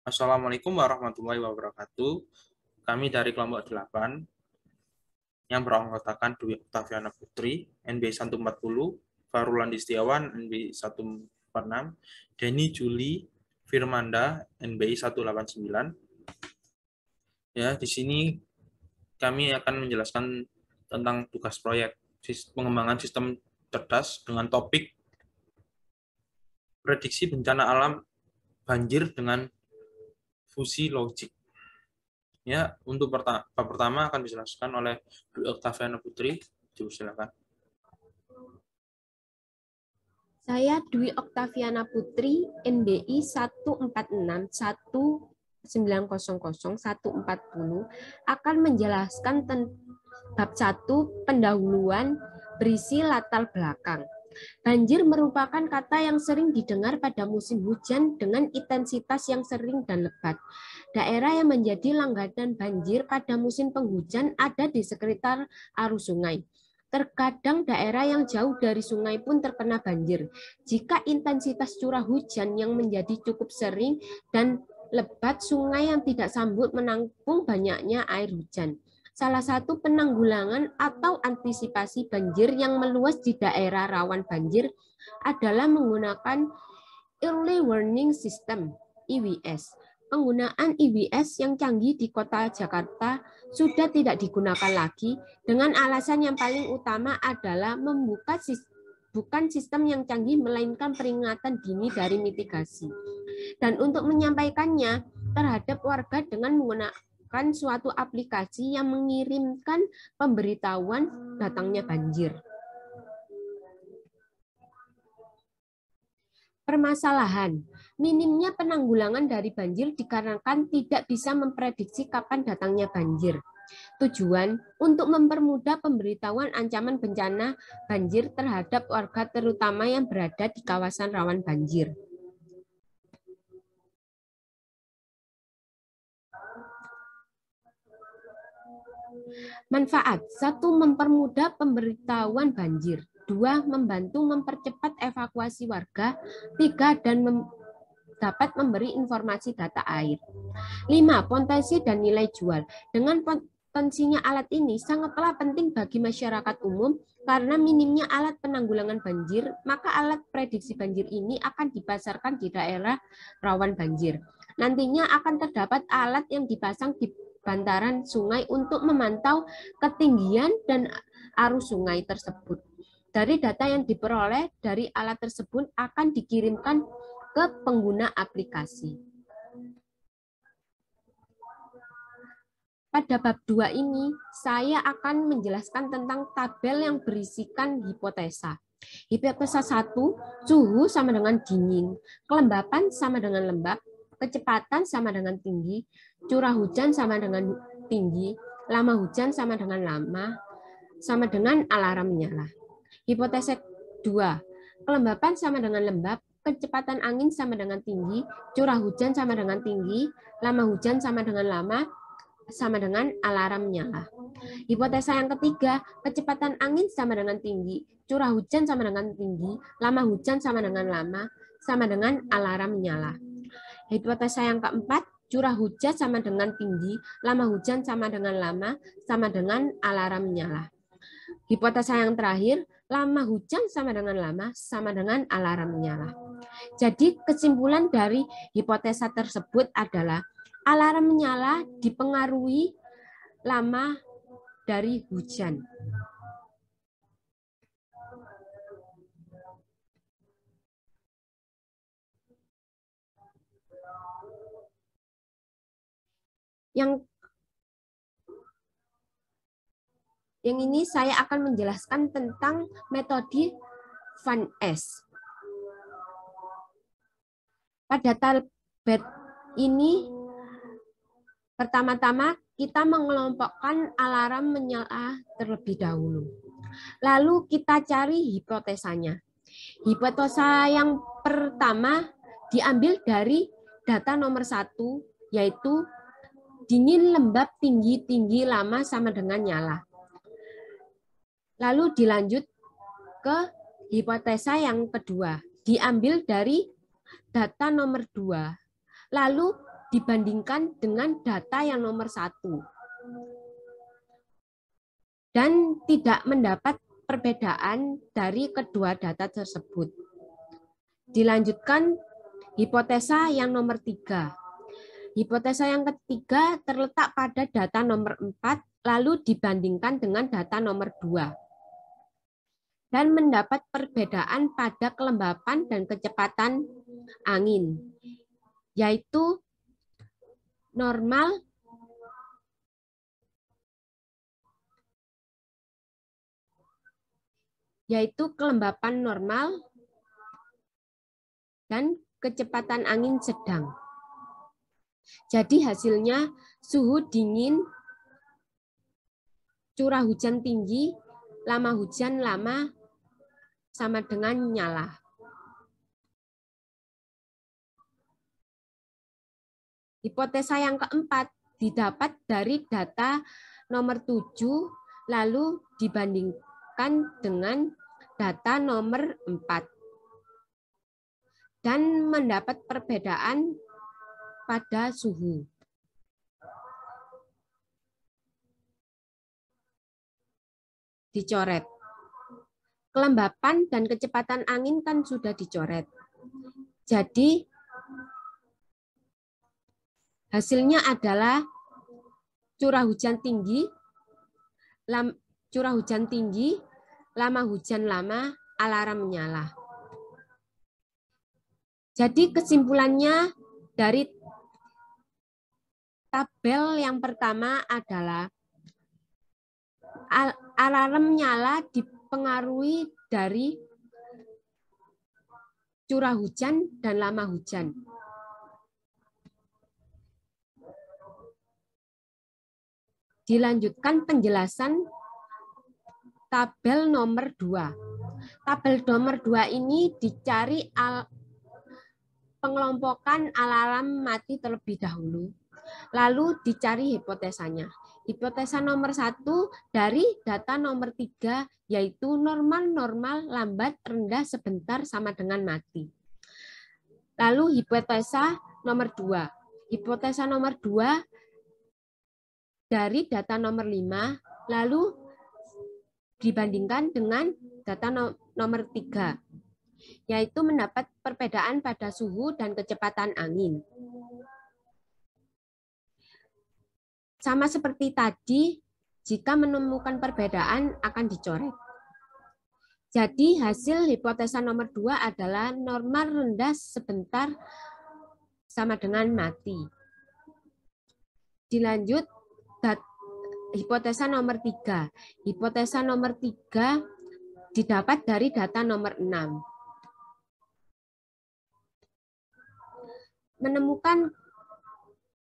Assalamualaikum warahmatullahi wabarakatuh. Kami dari kelompok 8 yang beranggotakan Dwi Oktaviana Putri, NB 140, Farulandi Setiawan, NB 146, Denny Juli Firmanda, NBI 189. Ya, di sini kami akan menjelaskan tentang tugas proyek pengembangan sistem cerdas dengan topik prediksi bencana alam banjir dengan fusi logik. Ya, untuk pertama akan dijelaskan oleh Dwi Oktaviana Putri. Silakan. Saya Dwi Oktaviana Putri, NBI 1461900 140 akan menjelaskan bab 1 pendahuluan berisi latar belakang. Banjir merupakan kata yang sering didengar pada musim hujan dengan intensitas yang sering dan lebat. Daerah yang menjadi langganan banjir pada musim penghujan ada di sekitar arus sungai. Terkadang daerah yang jauh dari sungai pun terkena banjir. Jika intensitas curah hujan yang menjadi cukup sering dan lebat, sungai yang tidak sambut menampung banyaknya air hujan. Salah satu penanggulangan atau antisipasi banjir yang meluas di daerah rawan banjir adalah menggunakan Early Warning System (EWS). Penggunaan EWS yang canggih di kota Jakarta sudah tidak digunakan lagi dengan alasan yang paling utama adalah bukan sistem yang canggih melainkan peringatan dini dari mitigasi. Dan untuk menyampaikannya terhadap warga dengan menggunakan suatu aplikasi yang mengirimkan pemberitahuan datangnya banjir. Permasalahan, minimnya penanggulangan dari banjir dikarenakan tidak bisa memprediksi kapan datangnya banjir. Tujuan untuk mempermudah pemberitahuan ancaman bencana banjir terhadap warga terutama yang berada di kawasan rawan banjir. Manfaat, 1. Mempermudah pemberitahuan banjir. 2. Membantu mempercepat evakuasi warga. 3. Dan dapat memberi informasi data air. 5. Potensi dan nilai jual. Dengan potensinya alat ini sangatlah penting bagi masyarakat umum karena minimnya alat penanggulangan banjir, maka alat prediksi banjir ini akan dipasarkan di daerah rawan banjir. Nantinya akan terdapat alat yang dipasang di bantaran sungai untuk memantau ketinggian dan arus sungai tersebut. Dari data yang diperoleh dari alat tersebut akan dikirimkan ke pengguna aplikasi. Pada bab 2 ini, saya akan menjelaskan tentang tabel yang berisikan hipotesa. Hipotesa 1, suhu sama dengan dingin, kelembapan sama dengan lembab, kecepatan sama dengan tinggi, curah hujan sama dengan tinggi, lama hujan sama dengan lama, sama dengan alarm menyala. Hipotesa 2, kelembapan sama dengan lembab, kecepatan angin sama dengan tinggi, curah hujan sama dengan tinggi, lama hujan sama dengan lama, sama dengan alarm menyala. Hipotesa yang ketiga, kecepatan angin sama dengan tinggi, curah hujan sama dengan tinggi, lama hujan sama dengan lama, sama dengan alarm menyala. Hipotesa yang keempat, curah hujan sama dengan tinggi, lama hujan sama dengan lama, sama dengan alarm menyala. Hipotesa yang terakhir, lama hujan sama dengan lama, sama dengan alarm menyala. Jadi kesimpulan dari hipotesa tersebut adalah alarm menyala dipengaruhi lama dari hujan. Yang ini saya akan menjelaskan tentang metode Van Es. Pada tabel ini, pertama-tama kita mengelompokkan alarm menyala terlebih dahulu. Lalu kita cari hipotesanya. Hipotesa yang pertama diambil dari data nomor 1, yaitu dingin, lembab, tinggi, tinggi, lama sama dengan nyala. Lalu dilanjut ke hipotesa yang kedua, diambil dari data nomor 2. Lalu dibandingkan dengan data yang nomor 1 dan tidak mendapat perbedaan dari kedua data tersebut. Dilanjutkan hipotesa yang nomor 3. Hipotesa yang ketiga terletak pada data nomor 4 lalu dibandingkan dengan data nomor 2 dan mendapat perbedaan pada kelembapan dan kecepatan angin, yaitu normal kelembapan normal dan kecepatan angin sedang. Jadi hasilnya suhu dingin, curah hujan tinggi, lama hujan lama sama dengan nyala. Hipotesa yang keempat didapat dari data nomor 7 lalu dibandingkan dengan data nomor 4 dan mendapat perbedaan pada suhu. Dicoret. Kelembapan dan kecepatan angin kan sudah dicoret. Jadi hasilnya adalah curah hujan tinggi, lama hujan lama, alarm menyala. Jadi kesimpulannya dari tabel yang pertama adalah alarm nyala dipengaruhi dari curah hujan dan lama hujan. Dilanjutkan penjelasan tabel nomor 2. Tabel nomor 2 ini dicari pengelompokan alarm mati terlebih dahulu, lalu dicari hipotesanya. Hipotesa nomor 1 dari data nomor 3 yaitu normal lambat rendah sebentar sama dengan mati. Lalu hipotesa nomor 2. Hipotesa nomor 2 dari data nomor 5 lalu dibandingkan dengan data nomor 3 yaitu mendapat perbedaan pada suhu dan kecepatan angin. Sama seperti tadi, jika menemukan perbedaan akan dicoret. Jadi hasil hipotesa nomor 2 adalah normal rendah sebentar sama dengan mati. Dilanjut hipotesa nomor 3. Hipotesa nomor 3 didapat dari data nomor 6.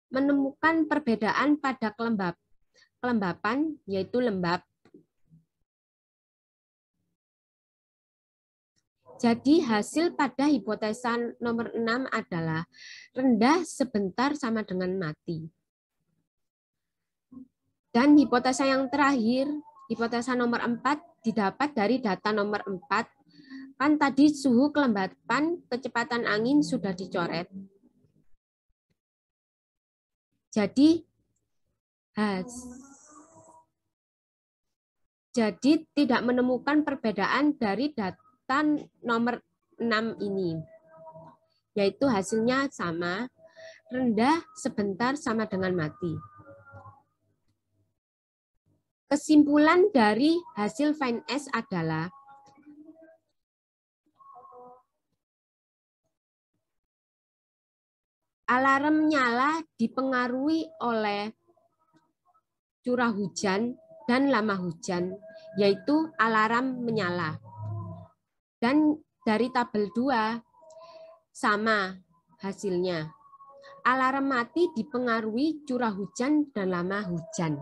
Menemukan perbedaan pada kelembapan, yaitu lembab. Jadi hasil pada hipotesa nomor 6 adalah rendah sebentar sama dengan mati. Dan hipotesa yang terakhir, hipotesa nomor 4 didapat dari data nomor 4. Kan tadi suhu, kelembapan, kecepatan angin sudah dicoret. Jadi tidak menemukan perbedaan dari data nomor 6 ini. Yaitu hasilnya sama, rendah sebentar sama dengan mati. Kesimpulan dari hasil FIND-S adalah alarm nyala dipengaruhi oleh curah hujan dan lama hujan, yaitu alarm menyala. Dan dari tabel 2 sama hasilnya. Alarm mati dipengaruhi curah hujan dan lama hujan.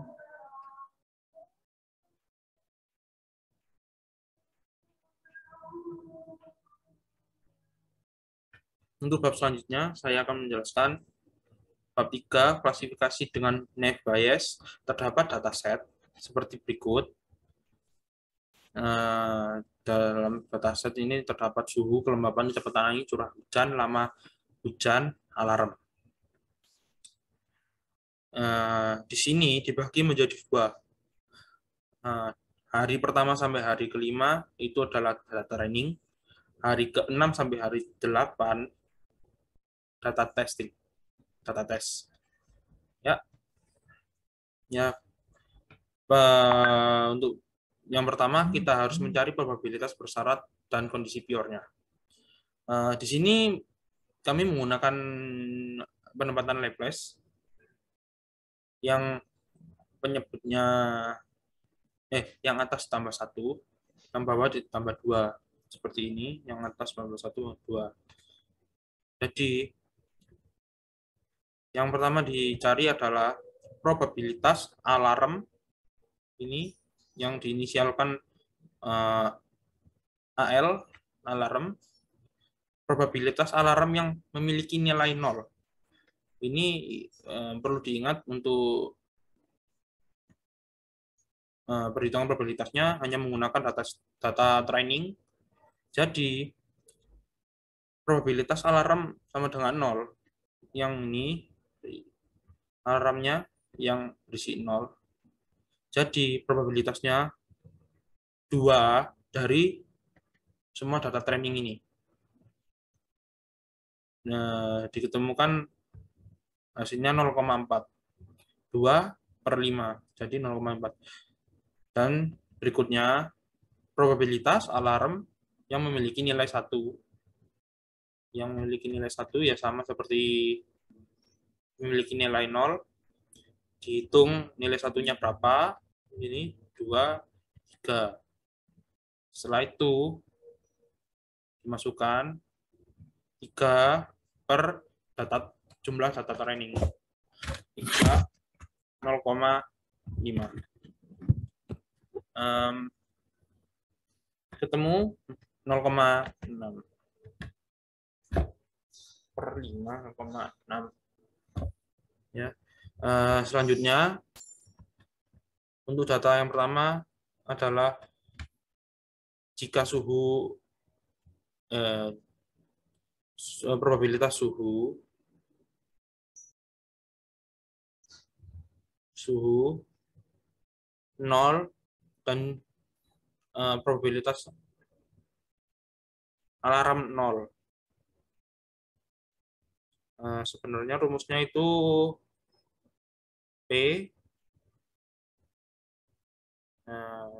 Untuk bab selanjutnya, saya akan menjelaskan bab 3, klasifikasi dengan Naive Bayes. Terdapat dataset seperti berikut. Dalam dataset ini terdapat suhu, kelembapan, kecepatan angin, curah hujan, lama hujan, alarm. di sini dibagi menjadi dua. Hari pertama sampai hari kelima itu adalah data training. Hari ke-6 sampai hari 8 data testing, data test. Ya, ya. Untuk yang pertama kita harus mencari probabilitas bersyarat dan kondisi pure-nya. Di sini kami menggunakan penempatan Laplace yang penyebutnya yang atas tambah 1, yang bawah ditambah 2. Seperti ini, yang atas tambah 1, 2. Jadi, yang pertama dicari adalah probabilitas alarm ini yang diinisialkan AL, alarm, probabilitas alarm yang memiliki nilai 0. Ini perlu diingat untuk perhitungan probabilitasnya hanya menggunakan data training. Jadi, probabilitas alarm sama dengan 0. Yang ini, alarmnya yang berisi 0. Jadi, probabilitasnya 2 dari semua data training ini. Nah, diketemukan hasilnya 0,4. 2/5, jadi 0,4. Dan berikutnya, probabilitas alarm yang memiliki nilai 1. Yang memiliki nilai 1 ya sama seperti memiliki nilai 0. Dihitung nilai satunya berapa. Ini 2, 3. Setelah itu, dimasukkan 3 per jumlah data training. 3, 0,5. Ketemu 0,6 per 5, 0,6. Ya. Selanjutnya, untuk data yang pertama adalah jika probabilitas suhu 0 dan probabilitas alarm 0. Sebenarnya rumusnya itu P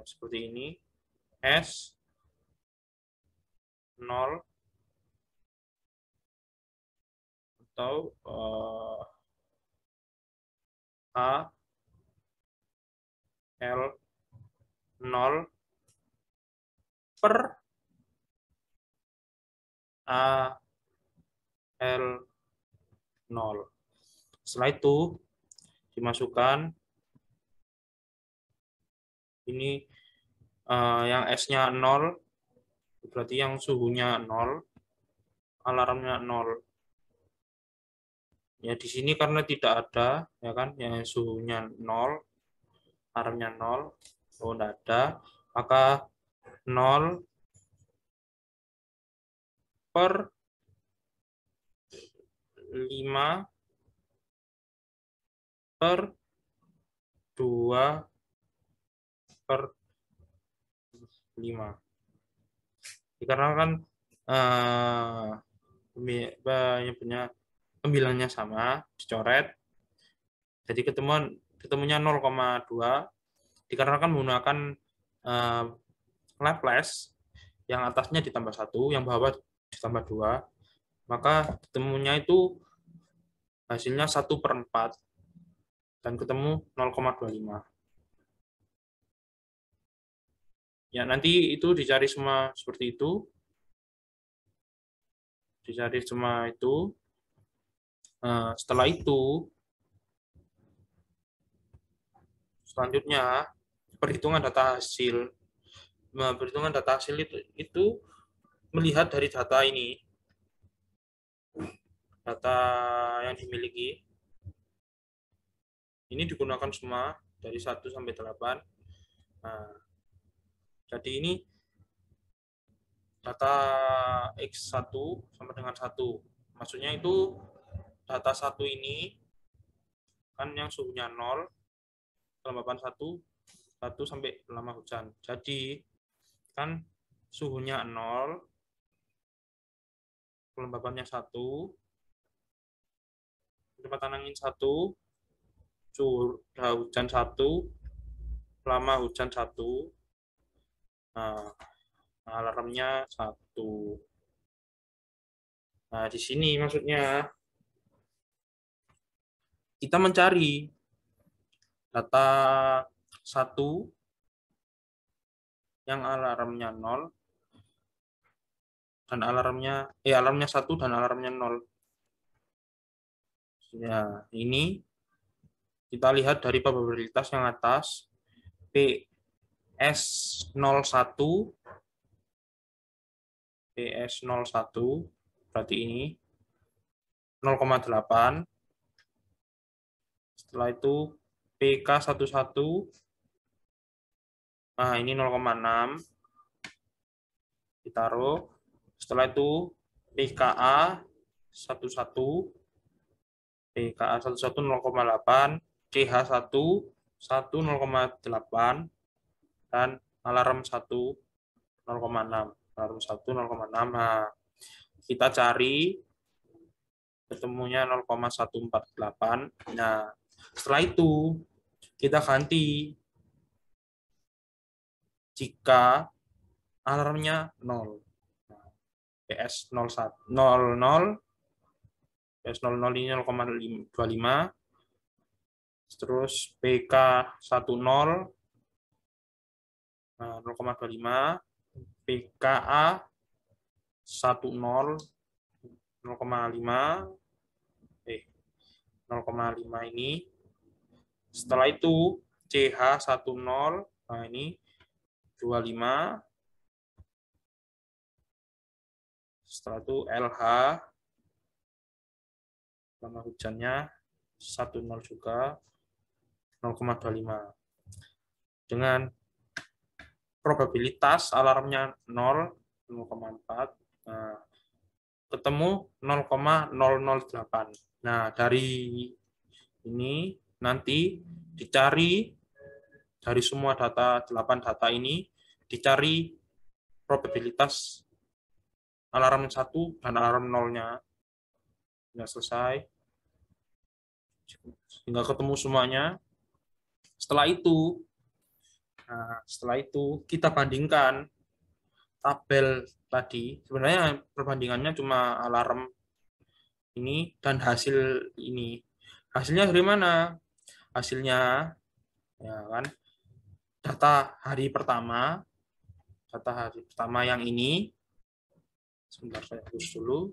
seperti ini, S 0 atau A L 0 per A L 0. Setelah itu dimasukkan ini yang S-nya 0, berarti yang suhunya 0, alarmnya 0. Ya di sini karena tidak ada ya kan yang suhunya 0, alarmnya 0, tidak ada, maka 0 per 5 per 2 per 5. Dikarenakan pembilangnya sama, dicoret. Jadi ketemunya 0,2. Dikarenakan menggunakan Laplace, yang atasnya ditambah 1, yang bawah ditambah 2, maka ketemunya itu hasilnya 1/4 dan ketemu 0,25. Ya, nanti itu dicari semua seperti itu. Dicari semua itu. Setelah itu, selanjutnya perhitungan data hasil. Perhitungan data hasil itu melihat dari data ini. Data yang dimiliki. Ini digunakan semua dari 1 sampai 8. Nah, jadi ini data X1 sama dengan 1. Maksudnya itu data 1 ini Kan yang suhunya 0, kelembapan 1 sampai lama hujan. Jadi kan suhunya 0, kelembapannya 1, kecepatan angin 1, curah hujan 1, lama hujan 1. Nah, alarmnya 1. Nah, di sini maksudnya kita mencari data 1 yang alarmnya 0 dan alarmnya 1 dan alarmnya 0. Ya, ini kita lihat dari probabilitas yang atas, PS01 berarti ini 0,8. Setelah itu PK11, nah ini 0,6 ditaruh. Setelah itu PKA 11, 0,8, CH1 0,8, dan alarm 1 0,6. Alarm 1 0,6. Nah, kita cari ketemunya 0,148. Nah, setelah itu kita ganti jika alarmnya 0. PS01 00, PS00 ini 0,25, terus PK10 0,25, PKA 10 0,5, 0,5 ini. Setelah itu CH10, nah ini 25. Setelah itu LH, lama hujannya 10 juga, 0,25. Dengan probabilitas alarmnya 0, 0,4, nah, ketemu 0,008. Nah, dari ini nanti dicari dari semua data, 8 data ini, dicari probabilitas alarm 1 dan alarm 0-nya. Sudah selesai. Hingga ketemu semuanya. Setelah itu kita bandingkan tabel tadi. Sebenarnya perbandingannya cuma alarm ini dan hasil ini. Hasilnya dari mana? Hasilnya ya kan data hari pertama yang ini. Sebentar, saya hapus dulu.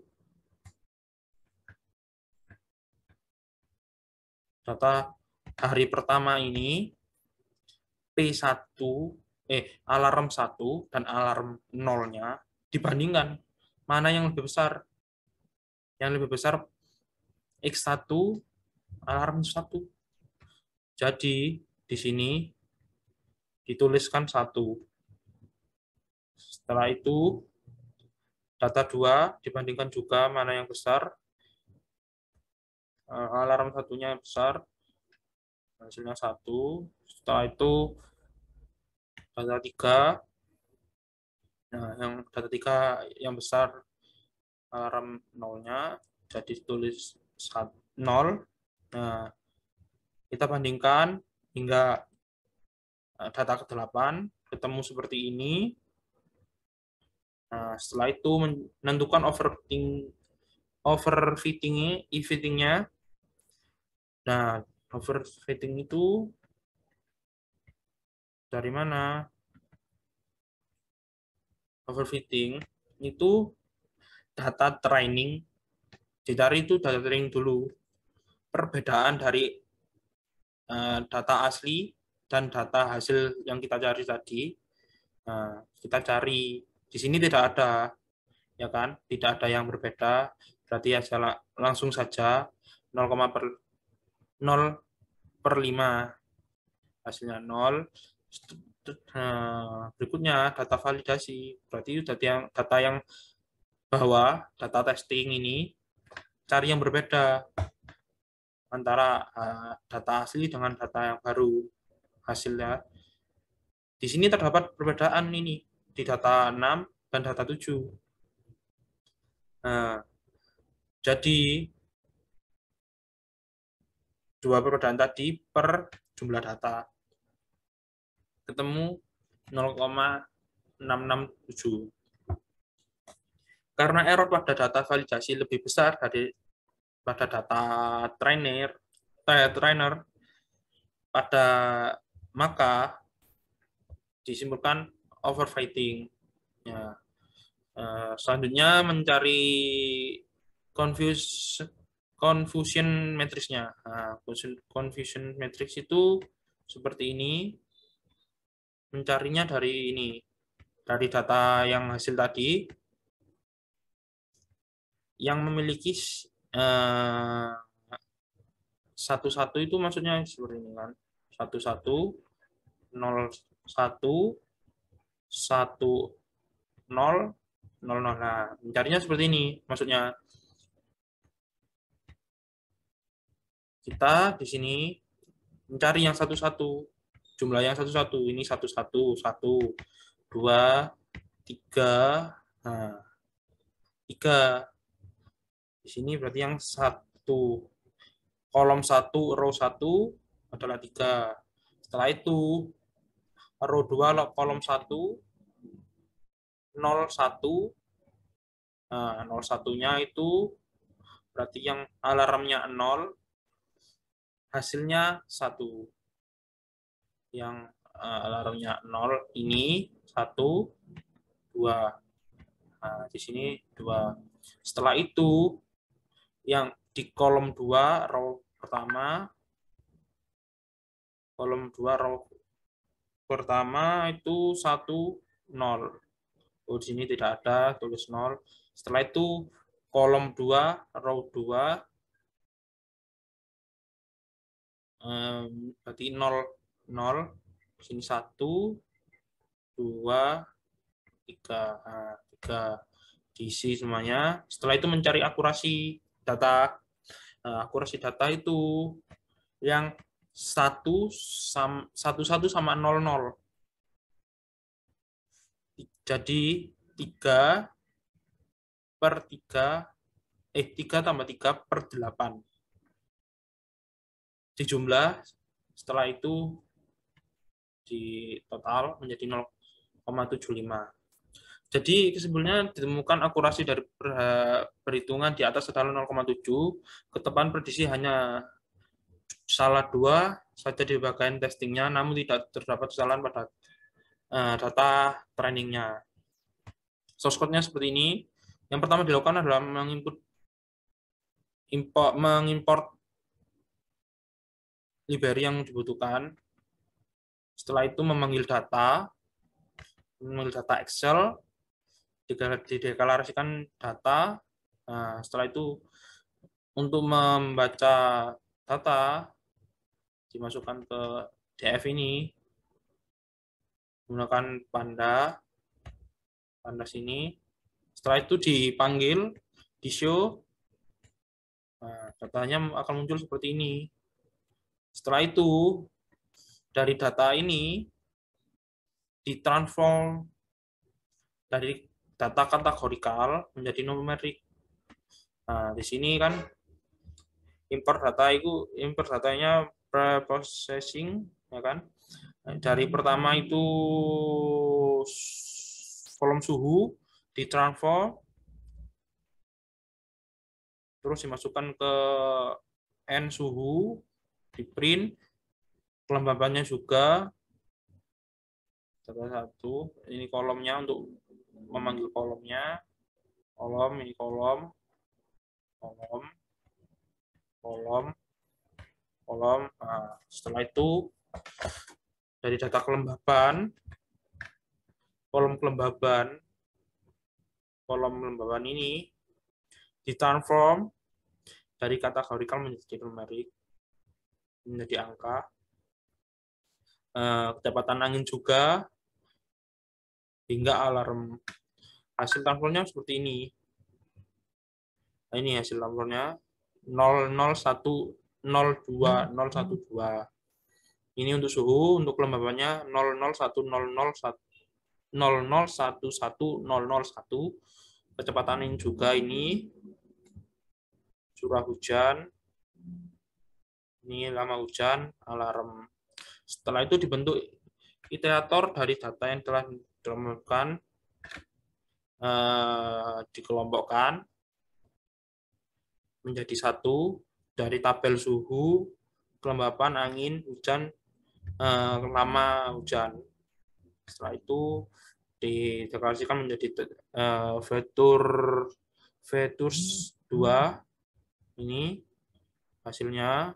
Data hari pertama ini P1 alarm 1 dan alarm 0-nya dibandingkan mana yang lebih besar. Yang lebih besar X1 alarm 1. Jadi di sini dituliskan 1. Setelah itu data 2 dibandingkan juga mana yang besar. Alarm 1-nya besar, hasilnya 1. Setelah itu data 3. Nah, yang data 3 yang besar alarm 0-nya, jadi tulis 0. Nah, kita bandingkan hingga data ke-8 ketemu seperti ini. Nah, setelah itu menentukan overfitting-nya. Nah, overfitting itu dari mana? Overfitting itu data training. Dicari itu data training dulu. Perbedaan dari data asli dan data hasil yang kita cari tadi. Nah, kita cari di sini tidak ada, ya kan? Tidak ada yang berbeda. Berarti ya langsung saja 0,5 hasilnya 0. Berikutnya data validasi. Berarti itu data yang bawah, data testing ini cari yang berbeda. antara data asli dengan data yang baru hasilnya. Di sini terdapat perbedaan ini di data 6 dan data 7. Nah, jadi dua perbedaan tadi per jumlah data ketemu 0,667. Karena error pada data validasi lebih besar pada data trainer, maka disimpulkan overfitting. Ya. Selanjutnya mencari confusion matrixnya. Nah, confusion matrix itu seperti ini. Mencarinya dari ini, dari data yang hasil tadi, yang memiliki satu-satu itu maksudnya seperti ini kan. 11, 01, 10, 00. Nah, mencarinya seperti ini. Maksudnya kita di sini mencari yang satu-satu. Jumlah yang satu-satu. Ini 11, 1, 2, 3. Nah, 3. Di sini berarti yang 1. Kolom 1, row 1 adalah 3. Setelah itu, row 2, kolom 1, 01. Nah, 01-nya itu berarti yang alarmnya 0, hasilnya 1. Yang alarmnya 0 ini 1, 2. Nah, di sini 2. Setelah itu, yang di kolom 2, row pertama, kolom 2, row pertama itu 1, 0. Oh, di sini tidak ada, tulis 0. Setelah itu, kolom 2, row 2, berarti 0, 0. Sini 1, 2, 3. Nah, 3 diisi semuanya. Setelah itu mencari akurasi data. Nah, akurasi data itu yang 1 sama 00. Jadi 3 per 3, 3 tambah 3 per 8. Dijumlah, setelah itu di total menjadi 0,75. Jadi kesimpulannya ditemukan akurasi dari perhitungan di atas setara 0,7, ketepatan prediksi hanya salah 2 saja di bagian testingnya, namun tidak terdapat kesalahan pada data trainingnya. Source code-nya seperti ini. Yang pertama dilakukan adalah mengimport library yang dibutuhkan. Setelah itu memanggil data Excel, dideklarasikan data. Nah, setelah itu untuk membaca data dimasukkan ke DF ini menggunakan Panda sini. Setelah itu dipanggil, di show. Nah, datanya akan muncul seperti ini. Setelah itu dari data ini ditransform dari data kategorikal menjadi numerik. Nah, di sini kan import datanya pre-processing, ya kan? Dari pertama itu kolom suhu ditransform, terus dimasukkan ke N suhu, di print, kelembabannya juga satu. Ini kolomnya untuk memanggil kolomnya, ini kolom. Nah, setelah itu dari data kelembaban, kolom kelembaban ini ditransform dari kategorikal menjadi numerik, menjadi angka. Kecepatan angin juga hingga alarm. Hasil transformnya seperti ini. Nah, ini hasil transformnya 0010 0,2, 0,12. Ini untuk suhu, untuk kelembabannya 0,011,001. Kecepatan ini juga ini curah hujan, ini lama hujan, alarm. Setelah itu dibentuk iterator dari data yang telah ditemukan, dikelompokkan menjadi satu dari tabel suhu, kelembapan, angin, hujan, lama hujan. Setelah itu dideklarasikan menjadi Veturs 2. Ini hasilnya.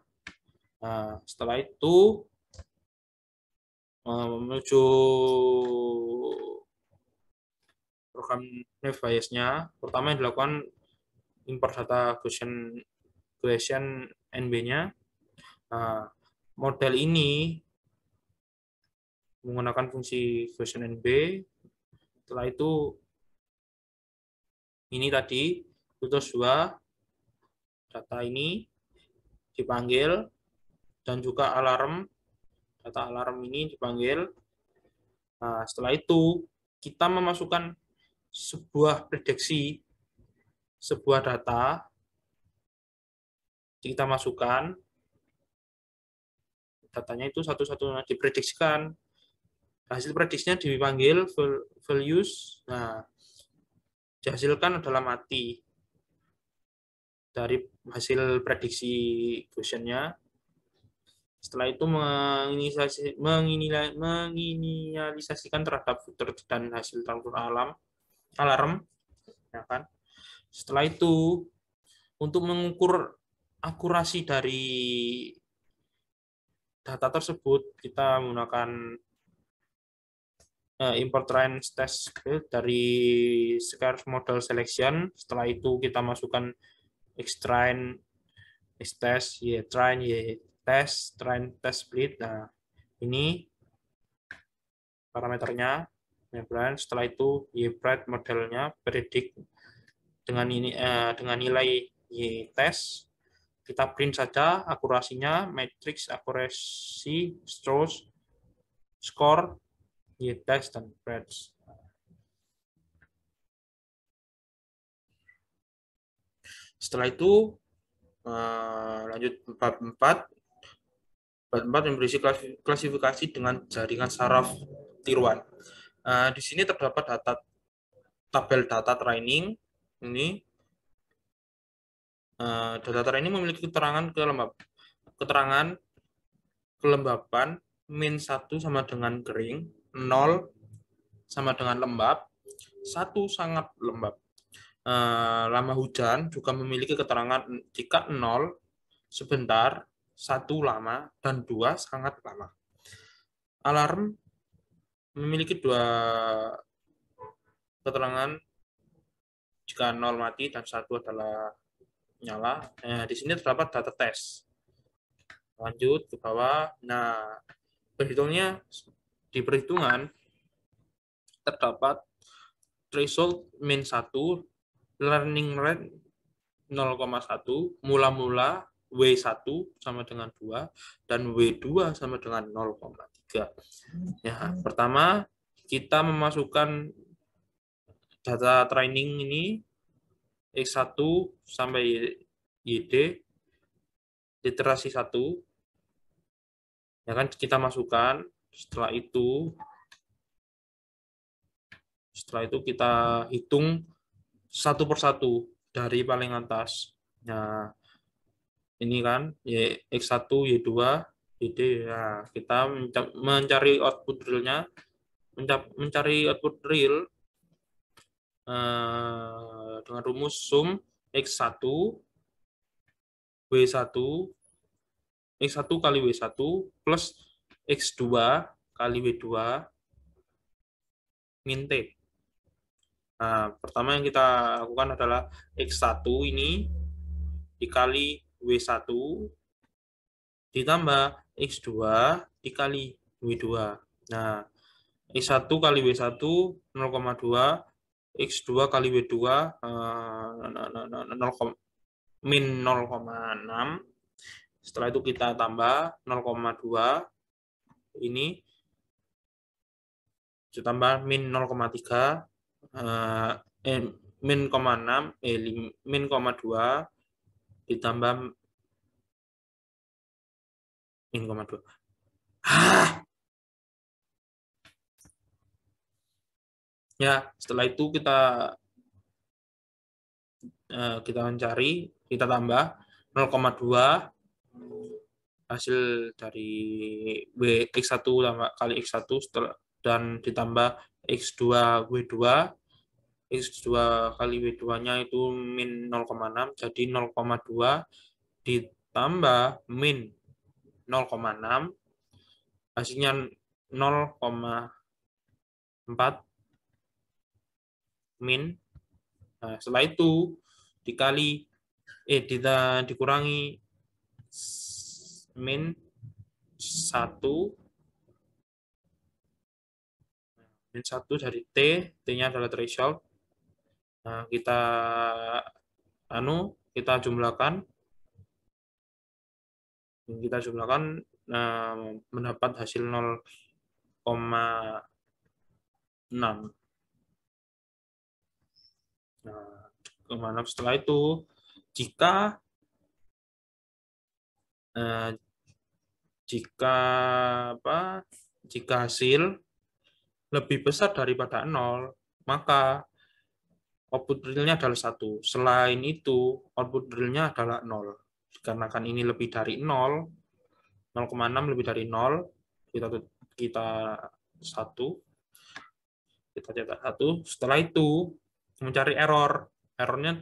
Nah, setelah itu menuju program Nevis-nya. Pertama yang dilakukan import data Gaussian NB-nya. Nah, model ini menggunakan fungsi Gaussian NB. Setelah itu ini tadi Veturs 2, data ini dipanggil, dan juga alarm, data alarm ini dipanggil. Nah, setelah itu kita memasukkan sebuah prediksi, sebuah data, kita masukkan datanya itu satu-satunya diprediksikan. Hasil prediksinya dipanggil values. Nah, dihasilkan adalah mati dari hasil prediksi Gaussian-nya. Setelah itu menginisialisasikan terhadap filter dan hasil transfer alarm, ya kan? Setelah itu untuk mengukur akurasi dari data tersebut, kita menggunakan import range test dari scarce model selection. Setelah itu kita masukkan xtrain, xtest, ytrain, ytest, train test split. Nah, ini parameternya. Setelah itu yprint modelnya predict dengan nilai ytest. Kita print saja akurasinya, matrix akurasi, score, ytest, dan breadth. Setelah itu lanjut bab 4. Bab 4 yang berisi klasifikasi dengan jaringan saraf tiruan. Di sini terdapat tabel data training. Ini data training memiliki keterangan kelembapan min 1 sama dengan kering, 0 sama dengan lembab, 1 sangat lembab. Lama hujan juga memiliki keterangan jika 0 sebentar, 1 lama, dan 2 sangat lama. Alarm memiliki 2 keterangan jika 0 mati dan 1 adalah nyala. Di sini terdapat data tes. Lanjut ke bawah. Nah, di perhitungan terdapat threshold min 1, learning rate 0,1, mula-mula W1 sama dengan 2, dan W2 sama dengan 0,3. Ya, pertama kita memasukkan data training ini X1 sampai YD, literasi 1, ya kan, kita masukkan. Setelah itu kita hitung satu persatu dari paling atas. Nah, ini kan X1, Y2, YD. Nah, kita mencari output real-nya, mencari output real dengan rumus sum X1 W1 X1 kali W1 plus X2 kali W2 min T. Nah, pertama yang kita lakukan adalah X1 ini dikali W1 ditambah X2 dikali W2. Nah, X1 kali W1 0,2, X2 kali W2 min 0,6, Setelah itu kita tambah 0,2 ini ditambah min 0,3 min 0,6 min 0,2 ditambah min 0,2. Ya, setelah itu kita mencari, kita tambah 0,2 hasil dari X1 kali X1 dan ditambah X2 W2. X2 kali W2-nya itu min 0,6, jadi 0,2 ditambah min 0,6, hasilnya 0,4 min. Nah, setelah itu dikurangi min 1 dari T-nya adalah threshold. Nah, kita jumlahkan mendapat hasil 0,6. Nah, setelah itu jika hasil lebih besar daripada 0, maka output realnya adalah 1. Selain itu, output realnya adalah 0. Dikarenakan ini lebih dari 0, 0,6 lebih dari 0, kita cetak 1. Setelah itu, mencari error. Errornya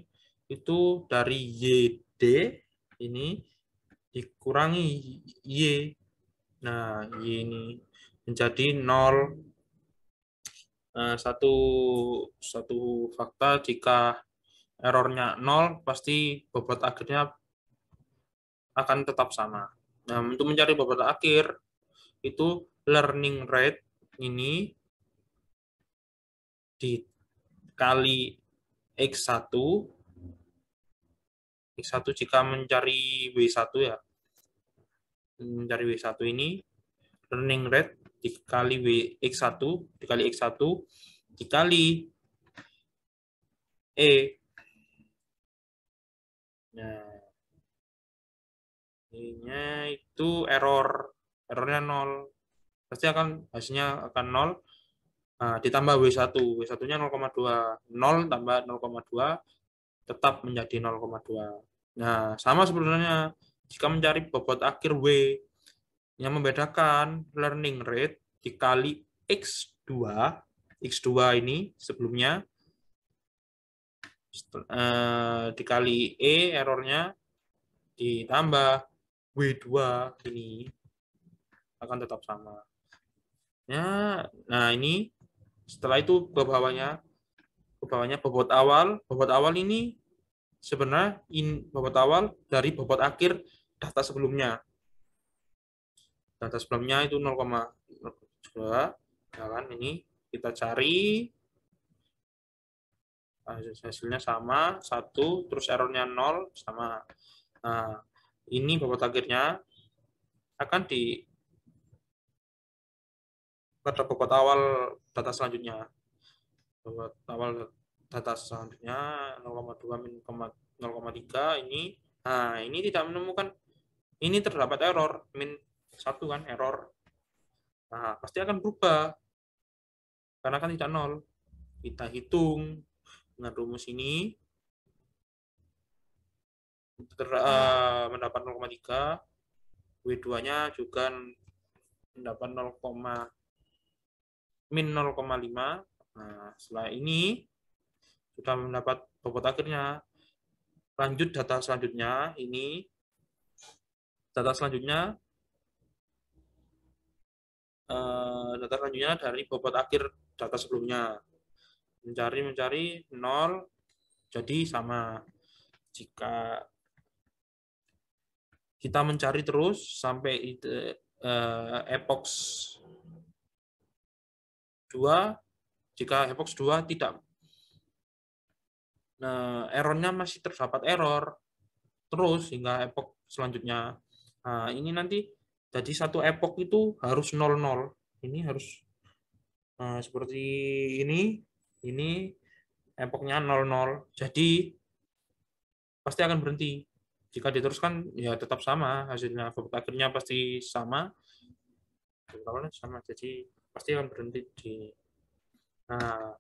itu dari YD ini dikurangi Y. Nah, Y ini menjadi 0. Satu fakta, jika errornya 0, pasti bobot akhirnya akan tetap sama. Nah, untuk mencari bobot akhir, itu learning rate ini dikali X1. X1 jika mencari W1 ya. Mencari W1 ini, learning rate dikali X1 dikali E. Nah, ini itu errornya 0. Pasti hasilnya akan 0. Nah, ditambah W1. W1-nya 0,2. 0 tambah 0,2 tetap menjadi 0,2. Nah, sama sebenarnya jika mencari bobot akhir W, yang membedakan learning rate dikali X2. X2 ini sebelumnya dikali E errornya ditambah W2 ini akan tetap sama. Ya, nah ini setelah itu ke bawahnya bobot awal. Bobot awal ini sebenarnya bobot awal dari bobot akhir data sebelumnya. Data sebelumnya itu 0,2. Nah, ini kita cari, hasilnya sama 1, terus errornya 0 sama. Nah, ini bobot akhirnya akan pada bobot awal data selanjutnya. Bobot awal data selanjutnya 0,2 min 0,3 ini. Nah, ini tidak menemukan, ini terdapat error min 1 kan, error. Nah, pasti akan berubah karena kan tidak 0. Kita hitung dengan rumus ini mendapat 0,3, W2-nya juga mendapat min 0,5. Nah, setelah ini sudah mendapat bobot akhirnya. Lanjut data selanjutnya, data selanjutnya dari bobot akhir data sebelumnya. Mencari 0, jadi sama. Jika kita mencari terus sampai epoch 2, jika epoch 2 tidak, errornya masih terdapat error terus hingga epoch selanjutnya. Nah, ini nanti jadi satu epoch itu harus 00. Ini harus seperti ini epochnya 00. Jadi pasti akan berhenti. Jika diteruskan ya tetap sama hasilnya, bobot akhirnya pasti sama. Sama, jadi pasti akan berhenti di. Nah,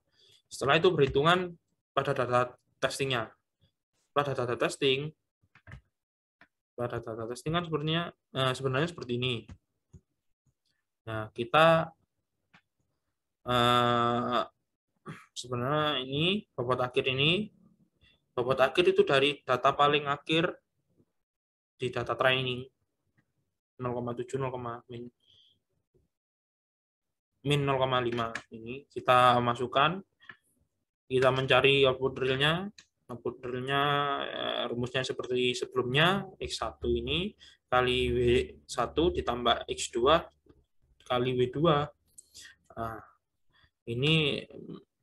setelah itu perhitungan pada data testingnya. Pada data testing kan sebenarnya seperti ini. Nah, kita sebenarnya ini bobot akhir itu dari data paling akhir di data training 0,7 min 0,5 ini kita masukkan, kita mencari output realnya. Rumusnya seperti sebelumnya, X1 ini kali W1 ditambah X2 kali W2. Nah, ini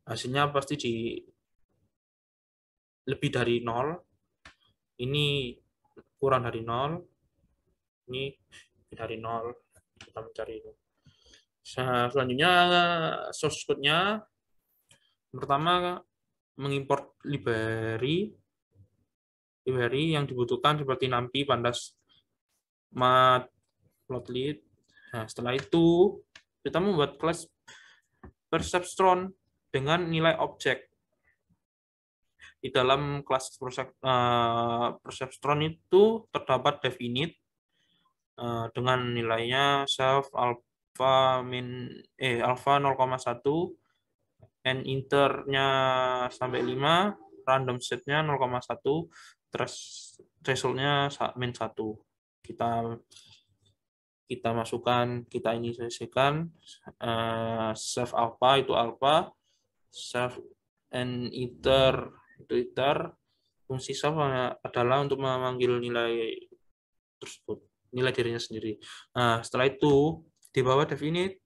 hasilnya pasti lebih dari 0. Ini kurang dari 0. Ini lebih dari 0. Kita mencari ini. Selanjutnya source code-nya pertama mengimport library yang dibutuhkan seperti NumPy, Pandas, Matplotlib. Nah, setelah itu kita membuat kelas Perceptron dengan nilai objek. Di dalam kelas Perceptron itu terdapat definite dengan nilainya self alpha 0,1, and internya sampai 5, random set-nya 0,1, threshold-nya min 1. Kita masukkan, kita inisiasikan self alpha itu alpha, self and iter itu iter. Fungsi self adalah untuk memanggil nilai tersebut, nilai dirinya sendiri. Nah, setelah itu di bawah definite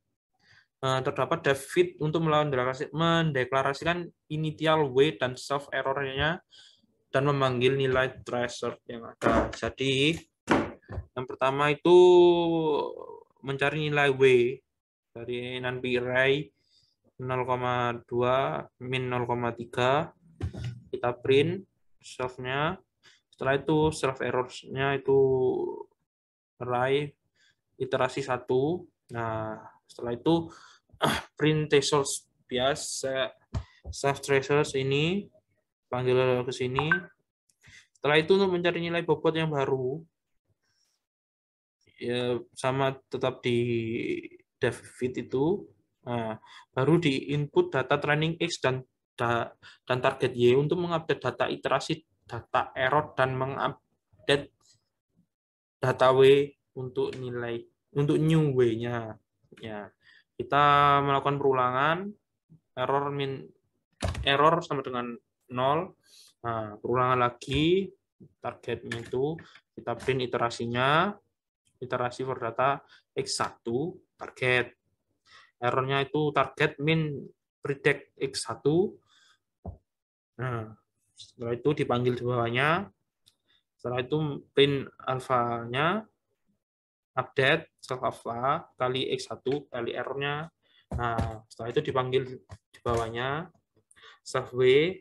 terdapat devfit untuk mendeklarasikan initial weight dan self error-nya dan memanggil nilai threshold yang ada. Jadi yang pertama itu mencari nilai W dari NumPy array 0,2 min 0,3. Kita print self-nya. Setelah itu self error-nya itu array iterasi 1. Nah, setelah itu print threshold biasa, self threshold ini panggil ke sini. Setelah itu untuk mencari nilai bobot yang baru ya sama tetap di devfit itu. Nah, baru di input data training X dan target Y untuk mengupdate data iterasi, data error, dan mengupdate data W untuk new W-nya. Ya, kita melakukan perulangan, error sama dengan 0. Nah, perulangan lagi, targetnya itu kita print iterasinya, iterasi for data X1, target. Errornya itu target min predict X1. Nah, setelah itu dipanggil di bawahnya. Setelah itu print alfanya, update self alpha kali X1 kali errornya. Nah, setelah itu dipanggil di bawahnya self W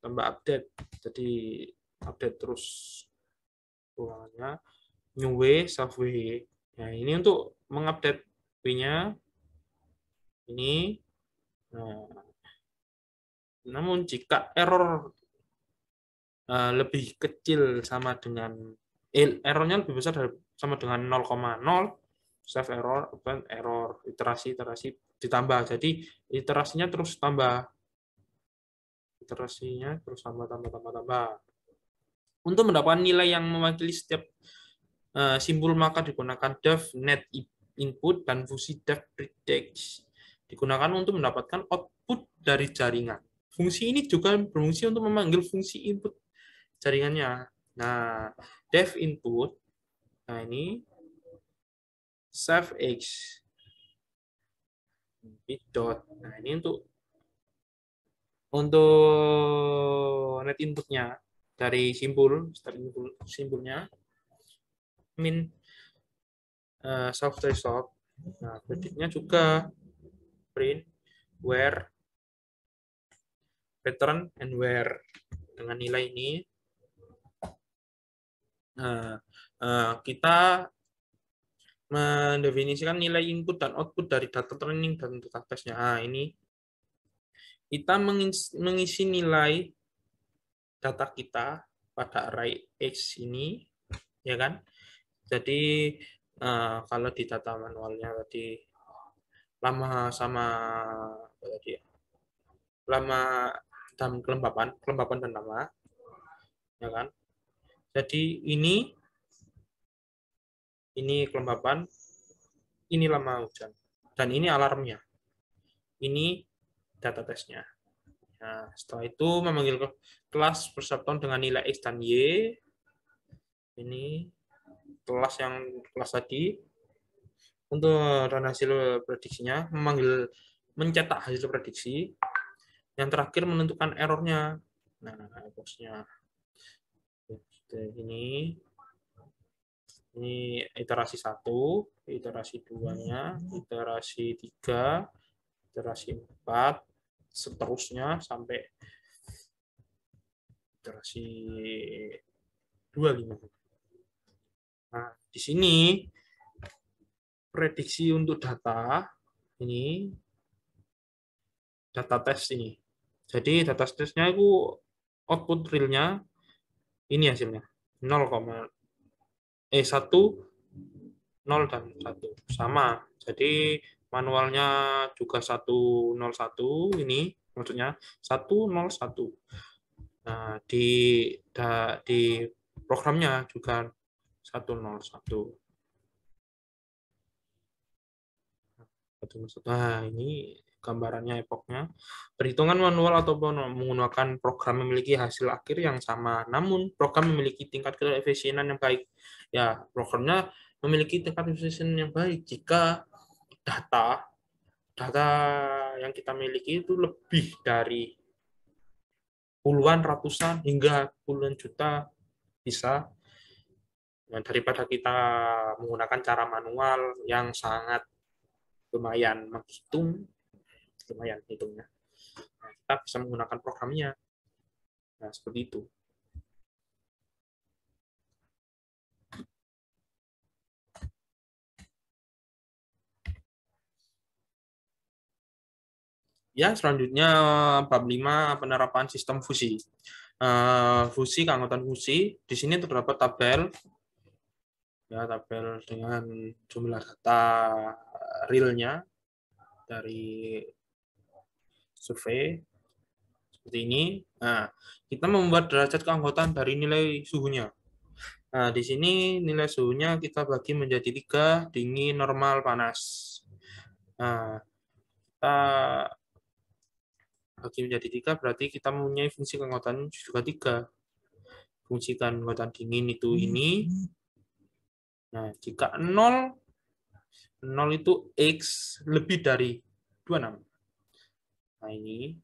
tambah update. Jadi update terus ulangannya, new W self W. Nah, ini untuk mengupdate W-nya ini. Nah, namun jika error lebih kecil sama dengan errornya lebih besar sama dengan 0,0, self error, error, iterasi ditambah. Jadi iterasinya terus tambah. Tambah. Untuk mendapatkan nilai yang mewakili setiap simbol maka digunakan def net input dan fungsi def predict digunakan untuk mendapatkan output dari jaringan. Fungsi ini juga berfungsi untuk memanggil fungsi input jaringannya. Nah, def input, nah ini save x dot. Nah, ini untuk net inputnya dari simpulnya. min self threshold. Nah, predictnya juga print where pattern and where. Dengan nilai ini kita mendefinisikan nilai input dan output dari data training dan data testnya. Nah, ini kita mengisi nilai data kita pada array X ini, ya kan? Jadi kalau di data manualnya tadi lama sama tadi lama dan kelembapan dan lama, ya kan? Jadi ini kelembapan, ini lama hujan, dan ini alarmnya, ini data testnya. Nah, setelah itu memanggil kelas perseptron dengan nilai X dan Y. Ini kelas tadi. Untuk dan hasil prediksinya, mencetak hasil prediksi. Yang terakhir menentukan errornya. Nah, boxnya ini iterasi 1, iterasi 2-nya, iterasi 3, iterasi 4, seterusnya sampai iterasi 25. Nah, di sini prediksi untuk data ini, data test ini. Jadi data testnya itu output realnya ini hasilnya 1, 0 dan 1 sama. Jadi manualnya juga 101 ini, maksudnya 101. Nah, di programnya juga 101. Nah, ini gambarannya epochnya. Perhitungan manual ataupun menggunakan program memiliki hasil akhir yang sama, namun program memiliki tingkat keefisienan yang baik. Ya, programnya memiliki tingkat keefisienan yang baik jika data yang kita miliki itu lebih dari puluhan, ratusan, hingga puluhan juta bisa. Nah, daripada kita menggunakan cara manual yang sangat lumayan hitungnya. Nah, kita bisa menggunakan programnya. Nah, seperti itu. Ya, selanjutnya bab 5 penerapan sistem fusi. Fusi, keanggotaan fusi. Di sini terdapat tabel, ya, tabel dengan jumlah data realnya dari survei seperti ini. Nah, kita membuat derajat keanggotaan dari nilai suhunya. Nah, di sini nilai suhunya kita bagi menjadi 3, dingin, normal, panas. Nah, kita bagi menjadi 3 berarti kita mempunyai fungsi keanggotaan juga 3. Fungsi keanggotaan dingin itu ini. Nah, jika 0 itu X lebih dari 26. Nah, ini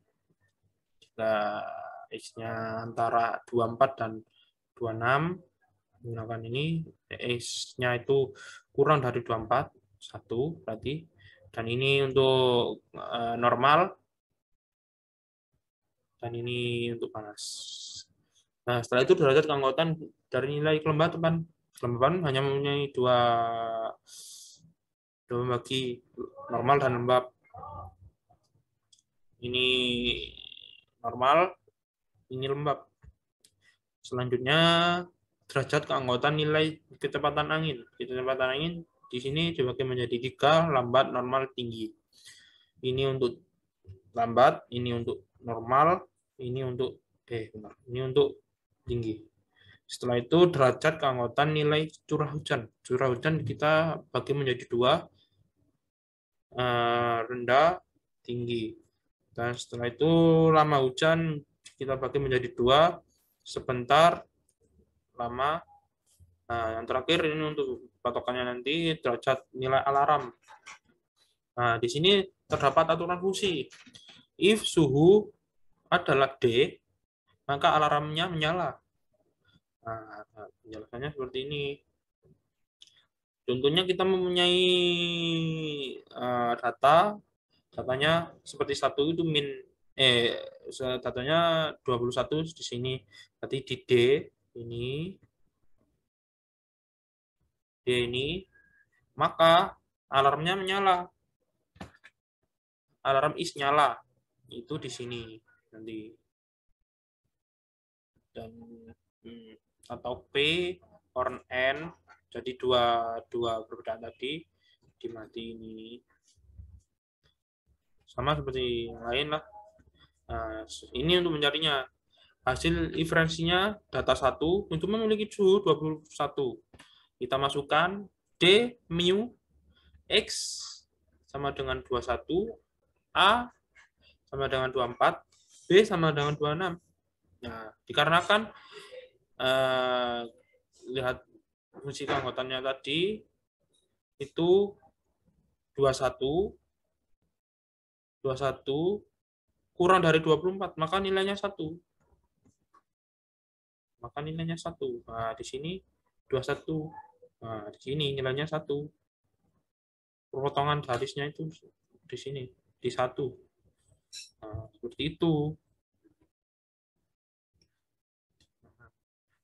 jika X-nya antara 24 dan 26, menggunakan ini, X-nya itu kurang dari 24, 1 berarti. Dan ini untuk normal, dan ini untuk panas. Nah, setelah itu derajat keanggotaan dari nilai kelembapan. Kelembapan hanya mempunyai dua bagi, normal dan lembab. Ini normal, ini lembab. Selanjutnya derajat keanggotaan nilai kecepatan angin. Kecepatan angin di sini dibagi menjadi 3, lambat, normal, tinggi. Ini untuk lambat, ini untuk normal, ini untuk tinggi. Setelah itu derajat keanggotaan nilai curah hujan. Curah hujan kita bagi menjadi 2, rendah, tinggi. Dan setelah itu lama hujan kita bagi menjadi 2, sebentar, lama. Nah, yang terakhir ini untuk patokannya nanti derajat nilai alarm. Nah, di sini terdapat aturan fungsi. If suhu adalah D, maka alarmnya menyala. Nah, penjelasannya seperti ini. Contohnya kita mempunyai datanya seperti 1 itu datanya 21 di sini. Berarti di D ini, maka alarmnya menyala. Alarm is nyala. Itu di sini nanti. Dan atau P or N, jadi dua perbedaan tadi dimati ini. Sama seperti yang lain lah. Nah, ini untuk mencarinya. Hasil inferensinya data 1 untuk memiliki suhu 21. Kita masukkan D mu X sama dengan 21, A sama dengan 24, B sama dengan 26. Nah, dikarenakan lihat fungsi keanggotaannya tadi itu 21 kurang dari 24, maka nilainya 1. Nah, di sini 21. Nah, di sini nilainya 1. Potongan garisnya itu di sini, di 1. Nah, seperti itu.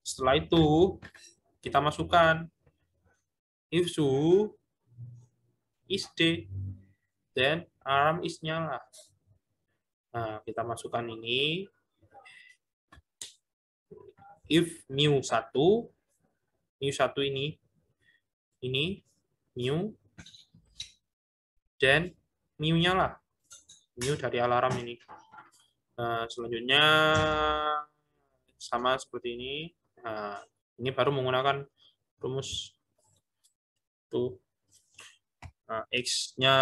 Setelah itu, kita masukkan if suhu is D, then alarm is nyala. Nah, kita masukkan ini. If mu 1 ini mu, dan mu nyala. Mu dari alarm ini. Nah, selanjutnya sama seperti ini. Nah, ini baru menggunakan rumus tuh. Nah, X-nya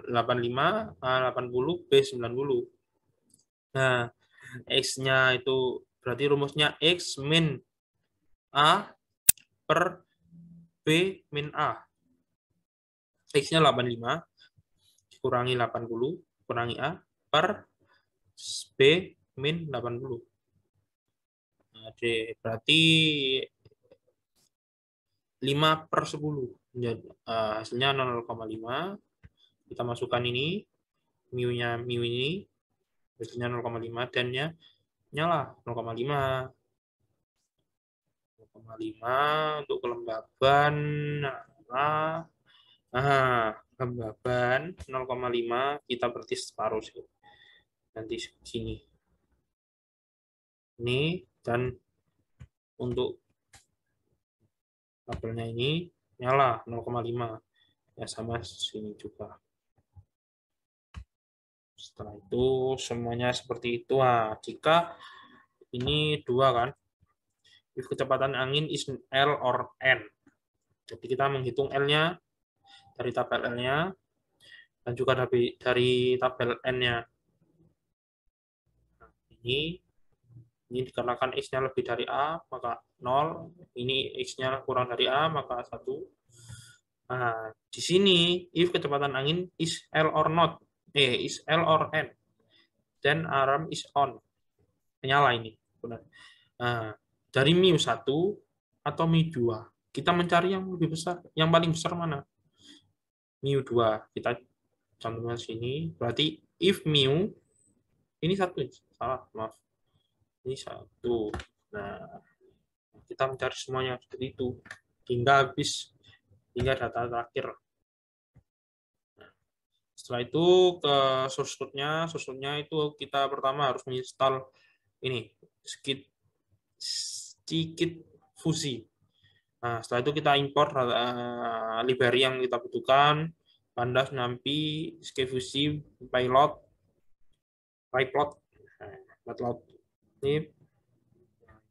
85, A 80, B 90. Nah, X-nya itu berarti rumusnya X min A per B min A. X-nya 85, dikurangi 80, kurangi A, per B min 80. Nah, berarti 5 per 10. Hasilnya 0,5. Kita masukkan ini, mu ini, hasilnya 0,5, dan nyala 0,5. 0,5 untuk kelembaban. Kelembaban 0,5 kita berarti separuh sih. Nanti sini. Ini, dan untuk tabelnya ini nyala 0,5. Ya sama sini juga. Setelah itu semuanya seperti itu. Nah, jika ini 2 kan, if kecepatan angin is L or N. Jadi kita menghitung L-nya dari tabel L-nya dan juga dari tabel N-nya. Nah, ini dikarenakan X-nya lebih dari A, maka 0. Ini X-nya kurang dari A, maka 1. Nah, di sini, if kecepatan angin is L or not, is L or N, then alarm is on. Menyala ini. Benar. Nah, dari mu 1 atau mu 2, kita mencari yang lebih besar. Yang paling besar mana? Mu 2. Kita contohnya sini. Berarti if mu, ini 1. Salah, maaf. Ini 1. Nah, kita mencari semuanya seperti itu. Hingga habis. Hingga data terakhir. Nah, setelah itu ke source code-nya. Source code-nya itu kita pertama harus menginstal ini. Sedikit fusi. Nah, setelah itu kita import library yang kita butuhkan. Pandas, NumPy, skfusi, pyplot. Ini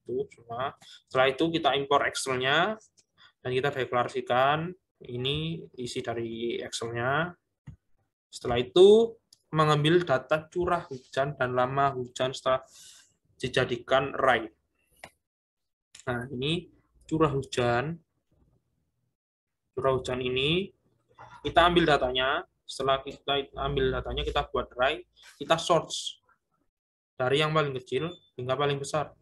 itu semua. Setelah itu kita import Excel-nya dan kita deklarasikan ini isi dari Excel-nya. Setelah itu mengambil data curah hujan dan lama hujan setelah dijadikan array. Nah, ini curah hujan. Curah hujan ini kita ambil datanya. Setelah kita ambil datanya, kita buat array, kita search dari yang paling kecil hingga paling besar.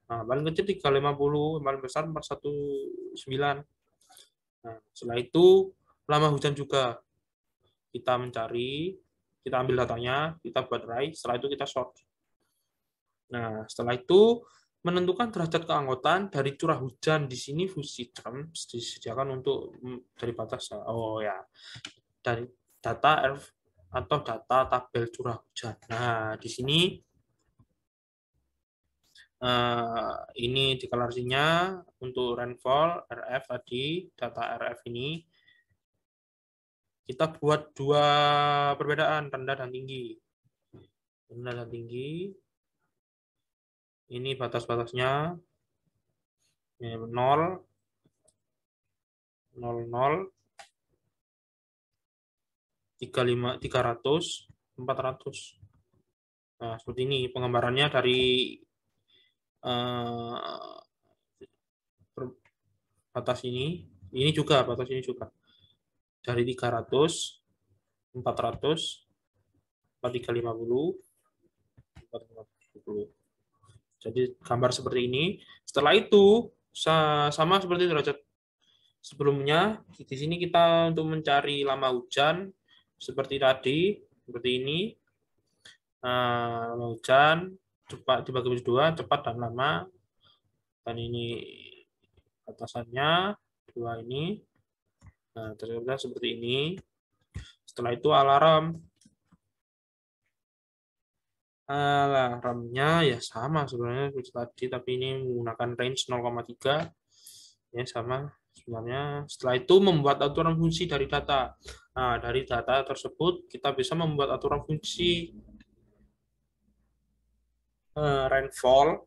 Nah, paling kecil 350, paling besar 419. Nah, Setelah itu lama hujan juga. Kita mencari, kita ambil datanya, kita buat array, setelah itu kita sort. Nah, setelah itu menentukan derajat keanggotaan dari curah hujan. Di sini fungsi term disediakan untuk dari batas. Oh ya, dari data atau data tabel curah hujan. Nah, di sini ini deklarasinya untuk rainfall RF tadi, data RF ini kita buat dua perbedaan, rendah dan tinggi. Rendah dan tinggi. Ini batas-batasnya. 0, 0, 0, 35, 300, 400. Nah, seperti ini penggambarannya dari batas ini. Ini juga, batas ini juga. Dari 300, 400, 4350, 450. Jadi gambar seperti ini. Setelah itu sama seperti derajat sebelumnya. Di sini kita untuk mencari lama hujan seperti tadi, seperti ini. Lama hujan cepat dibagi menjadi dua, cepat dan lama. Dan ini batasannya dua ini. Nah, ternyata seperti ini. Setelah itu alarm. Alarmnya ya sama sebenarnya seperti tadi, tapi ini menggunakan range 0,3 ya, sama sebenarnya. Setelah itu membuat aturan fungsi dari data. Nah, dari data tersebut kita bisa membuat aturan fungsi rainfall.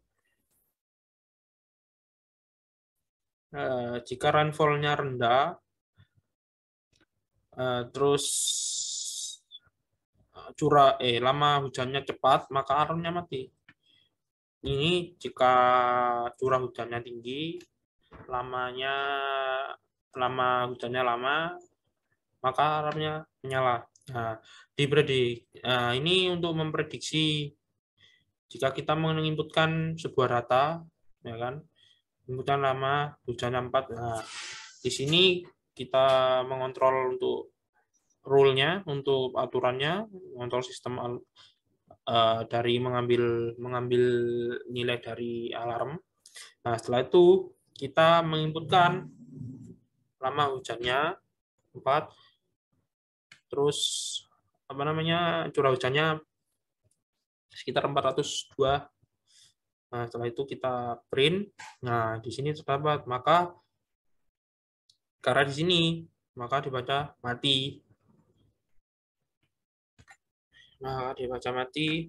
Jika rainfall-nya rendah, terus lama hujannya cepat, maka alarmnya mati. Ini jika curah hujannya tinggi, lama hujannya lama, maka alarmnya menyala. Nah, ini untuk memprediksi jika kita menginputkan sebuah data, ya kan, inputan lama hujannya 4. Nah, di sini kita mengontrol untuk rule-nya, untuk aturannya, mengontrol sistem dari mengambil nilai dari alarm. Nah, setelah itu kita menginputkan lama hujannya 4, terus curah hujannya sekitar 402. Nah, setelah itu kita print. Nah, di sini terdapat, karena di sini maka dibaca mati. Nah, dibaca mati.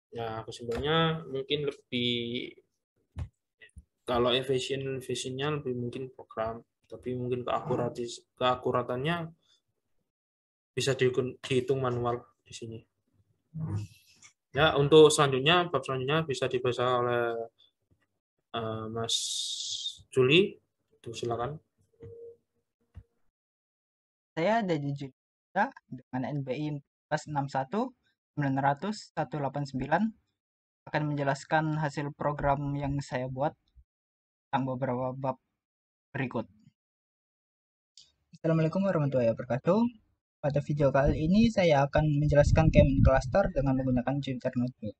Ya, kesimpulannya mungkin lebih, kalau efisiennya lebih mungkin program, tapi mungkin keakuratannya bisa dihitung manual di sini. Ya, untuk selanjutnya, bab selanjutnya bisa dibaca oleh Mas Juli. Silakan. Saya dari Julia dengan NBI 461-900-189 akan menjelaskan hasil program yang saya buat tentang beberapa bab berikut. Assalamualaikum warahmatullahi wabarakatuh. Pada video kali ini saya akan menjelaskan Kemen Cluster dengan menggunakan Jupyter Notebook.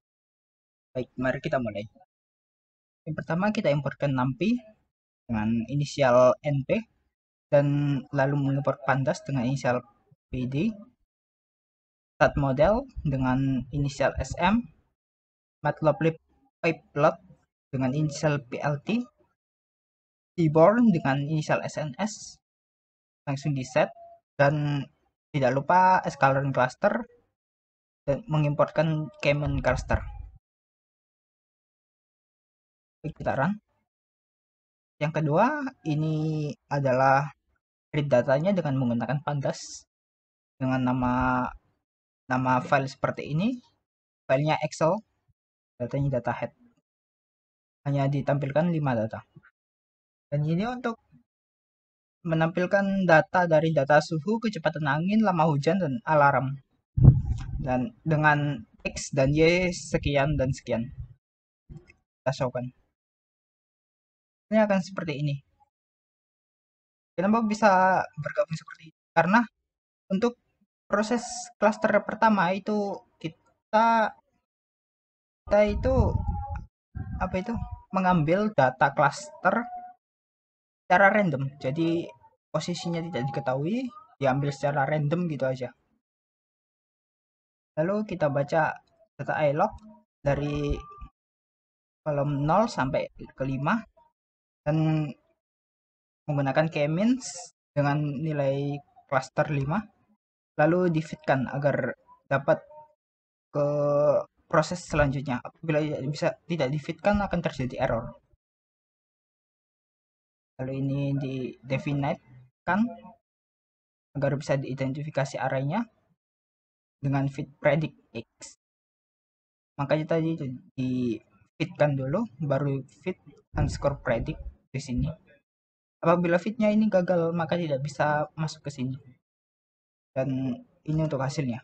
Baik, mari kita mulai. Yang pertama kita importkan NumPy dengan inisial NP dan lalu mengimport pandas dengan inisial PD, stat model dengan inisial SM, matplotlib pipeplot dengan inisial PLT, seaborn dengan inisial SNS, langsung di set, dan tidak lupa sklearn cluster dan mengimportkan Kemen cluster. Kita run. Yang kedua, ini adalah read datanya dengan menggunakan pandas dengan nama file seperti ini. Filenya Excel, datanya data head. Hanya ditampilkan 5 data. Dan ini untuk menampilkan data dari data suhu, kecepatan angin, lama hujan, dan alarm. Dan dengan X dan Y sekian dan sekian. Kita showkan. Ini akan seperti ini. Kenapa bisa bergabung seperti ini? Karena untuk proses klaster pertama itu kita itu apa itu mengambil data klaster secara random. Jadi posisinya tidak diketahui, diambil secara random gitu aja. Lalu kita baca data ilog dari kolom 0 sampai ke 5 dan menggunakan k-means dengan nilai klaster 5 lalu di-fitkan agar dapat ke proses selanjutnya. Apabila tidak di-fitkan akan terjadi error. Lalu ini di-definite-kan agar bisa diidentifikasi arraynya dengan fit predict x. Makanya tadi itu di-fitkan dulu baru fit underscore predict di sini. Apabila fitnya ini gagal maka tidak bisa masuk ke sini. Dan ini untuk hasilnya.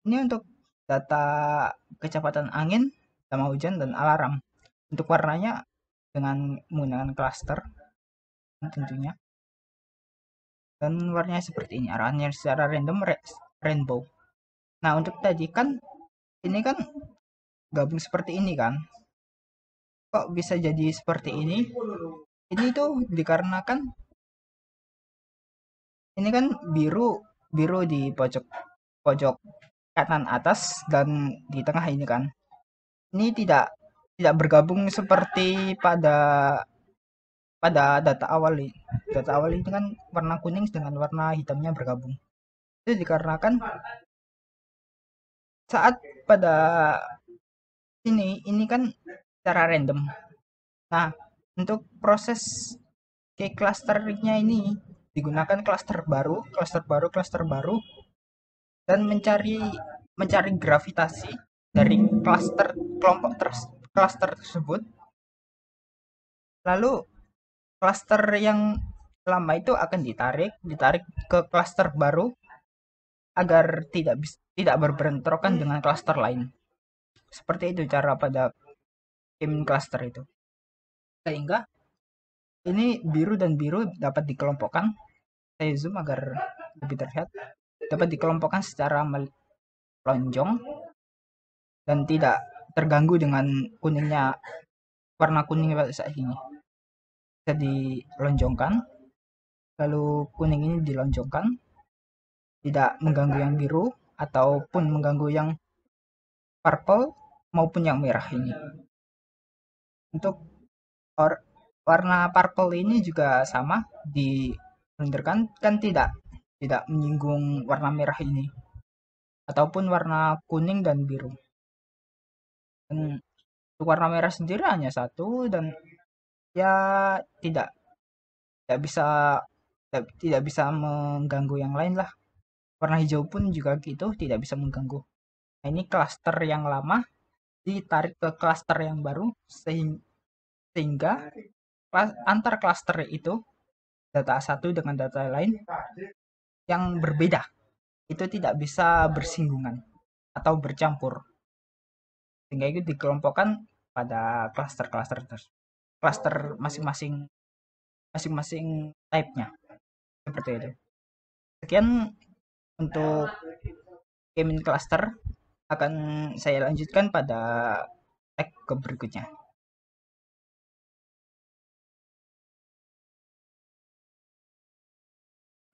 Ini untuk data kecepatan angin sama hujan dan alarm. Untuk warnanya dengan menggunakan cluster tentunya. Dan warnanya seperti ini, arahnya secara random rainbow. Nah, untuk tadi kan ini kan gabung seperti ini kan. Kok bisa jadi seperti ini? Ini tuh dikarenakan ini kan biru di pojok kanan atas dan di tengah ini kan. Ini tidak bergabung seperti pada data awal ini. Data awal ini kan warna kuning dengan warna hitamnya bergabung. Itu dikarenakan saat pada ini kan secara random. Nah, untuk proses ke clusternya ini digunakan klaster baru dan mencari gravitasi dari klaster tersebut. Lalu klaster yang lama itu akan ditarik ke klaster baru agar tidak berbentrokan dengan klaster lain. Seperti itu cara pada game cluster itu. Sehingga ini biru dan biru dapat dikelompokkan. Saya zoom agar lebih terlihat. Dapat dikelompokkan secara melonjong dan tidak terganggu dengan kuningnya, warna kuning pada saat ini. Bisa dilonjongkan, lalu kuning ini dilonjongkan, tidak mengganggu yang biru ataupun mengganggu yang purple maupun yang merah ini. Untuk warna purple ini juga sama direnderkan kan tidak menyinggung warna merah ini ataupun warna kuning dan biru. Dan untuk warna merah sendiri hanya satu dan ya tidak bisa mengganggu yang lain lah. Warna hijau pun juga gitu tidak bisa mengganggu. Nah, ini klaster yang lama ditarik ke klaster yang baru sehingga antar klaster itu data satu dengan data lain yang berbeda itu tidak bisa bersinggungan atau bercampur, sehingga itu dikelompokkan pada klaster masing-masing type-nya seperti itu. Sekian untuk gaming cluster, akan saya lanjutkan pada tag ke berikutnya.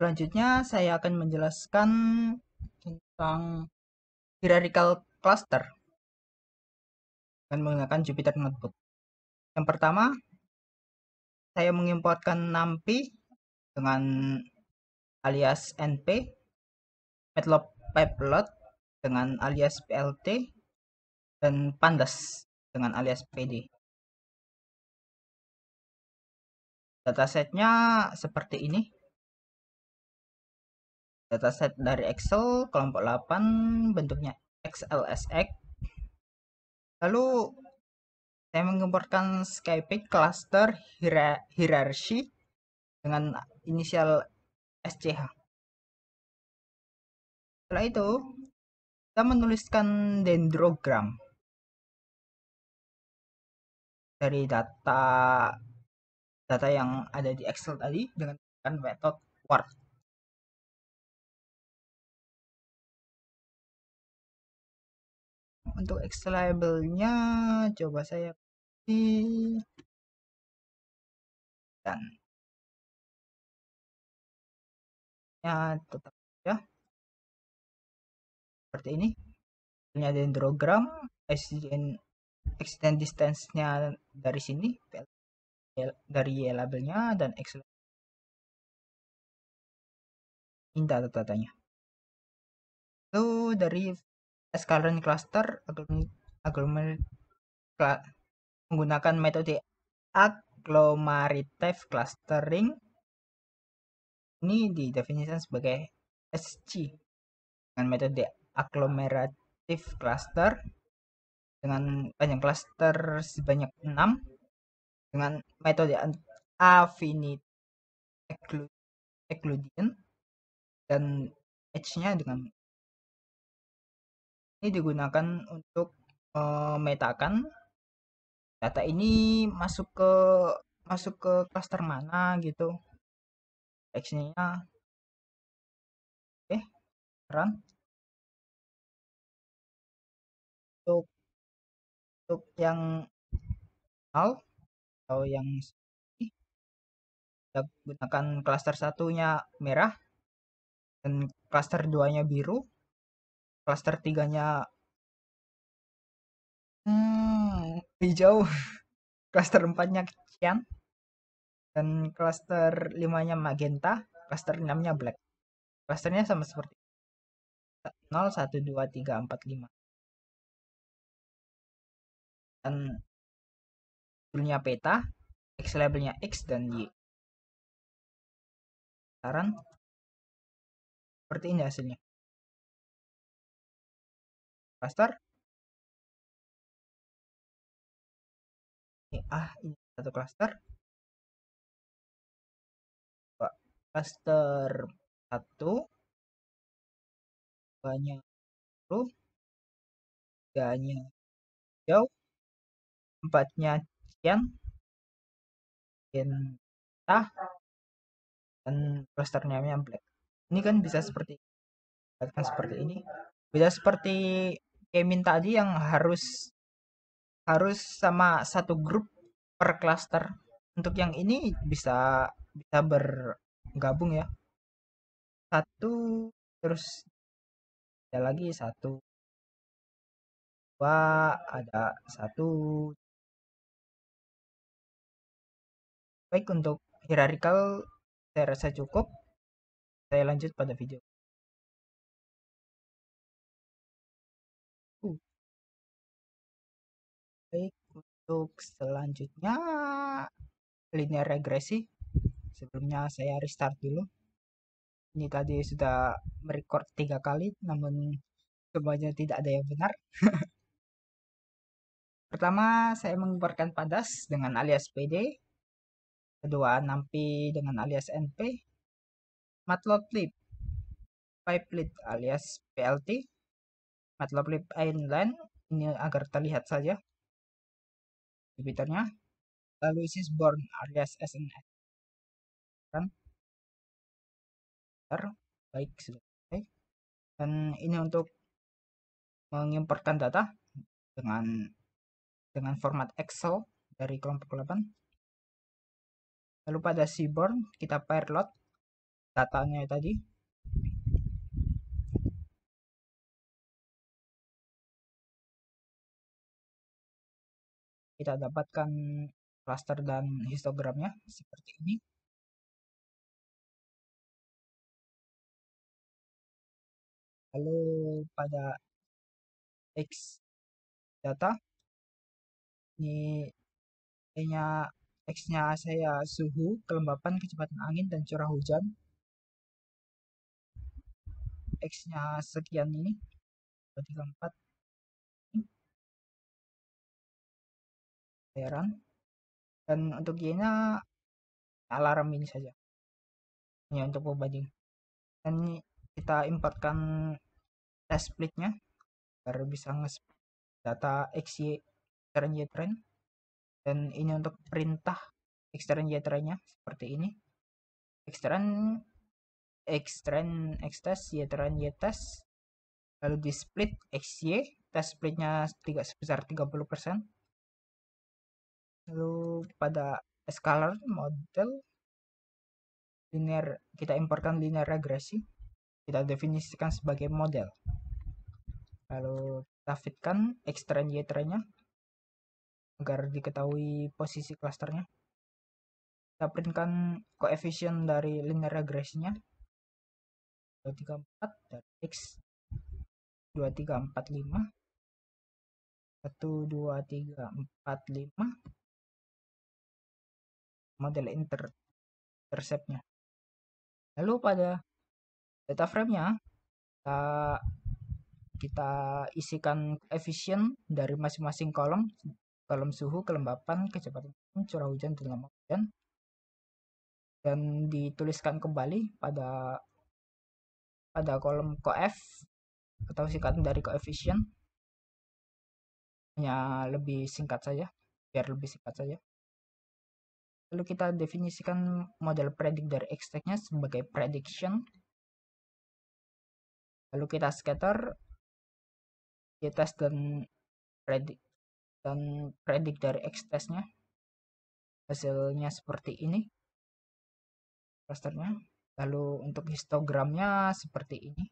Selanjutnya saya akan menjelaskan tentang hierarchical cluster dan menggunakan Jupyter Notebook. Yang pertama, saya mengimportkan NumPy dengan alias np, matplotlib dengan alias plt, dan pandas dengan alias pd. Datasetnya seperti ini. Dataset dari Excel kelompok 8 bentuknya XLSX. Lalu saya mengimportkan Skype cluster hierarchy dengan inisial SCH. Setelah itu kita menuliskan dendrogram dari data data yang ada di Excel tadi dengan menggunakan metode word. Untuk extract-labelnya coba saya pilih dan ya tetap ya seperti ini. Ini ada dendrogram, extend distance-nya dari sini dari labelnya dan Excel ini data-datanya. Lalu dari current cluster menggunakan metode agglomerative clustering ini didefinisikan sebagai SG dengan metode agglomerative cluster dengan panjang cluster sebanyak 6 dengan metode affinity occlusion dan H-nya dengan ini digunakan untuk memetakan data ini masuk ke cluster mana gitu. X-nya oke, run. Untuk yang null atau yang kita gunakan cluster satunya merah dan cluster 2-nya biru, cluster 3-nya hijau, cluster 4-nya cyan, dan cluster 5-nya magenta, cluster 6-nya black. Clusternya sama seperti 0, 1, 2, 3, 4, 5. Dan judulnya peta, X labelnya X dan Y. Saran seperti ini hasilnya. Cluster ini satu cluster. Cluster 1 2-nya biru, 3-nya hijau, 4-nya cyan, dan clusternya black. Ini kan bisa seperti ini. Beda seperti Kemin tadi yang harus sama satu grup per cluster. Untuk yang ini bisa bergabung ya. Satu terus ada lagi 1 2 ada 1. Baik, untuk hierarchical saya rasa cukup. Saya lanjut pada video. Baik, untuk selanjutnya linear regresi. Sebelumnya saya restart dulu. Ini tadi sudah merecord 3 kali, namun semuanya tidak ada yang benar. Pertama, saya mengimpортkan padas dengan alias pd. Kedua, numpy dengan alias np. Matplotlib pipelib alias plt. Matplotlib inline ini agar terlihat saja repeaternya. Lalu sysborn alias sns. Baik, sudah selesai. Dan ini untuk mengimportkan data dengan format Excel dari kelompok 8. Lalu pada seaborn kita pair load datanya tadi. Kita dapatkan cluster dan histogramnya seperti ini. Lalu pada X data ini X-nya saya suhu, kelembapan, kecepatan angin, dan curah hujan. X-nya sekian ini, 2, 3, 4. Heran. Dan untuk Y-nya alarm ini saja. Hanya untuk pembanding. Dan kita importkan test split-nya agar bisa data X, Y, trend, Y trend. Dan ini untuk perintah ekstern Y-nya seperti ini. Ekstern X-test, Y-test, lalu di split XY, test splitnya sebesar 30%. Lalu pada scalar model linear, kita importkan linear regresi, kita definisikan sebagai model. Lalu kita fitkan ekstern Y-nya agar diketahui posisi klasternya. Kita printkan koefisien dari linear regresinya 234 dari X 2345 12345 model interceptnya. Lalu pada data frame-nya kita isikan koefisien dari masing-masing kolom suhu, kelembapan, kecepatan curah hujan, dan lama hujan, dan dituliskan kembali pada kolom coef atau singkatan dari koefisien, hanya lebih singkat saja, biar lebih singkat saja. Lalu kita definisikan model predik dari X-tag-nya sebagai prediction. Lalu kita scatter Y-test dan predik dari X-test-nya. Hasilnya seperti ini klasternya. Lalu untuk histogramnya seperti ini.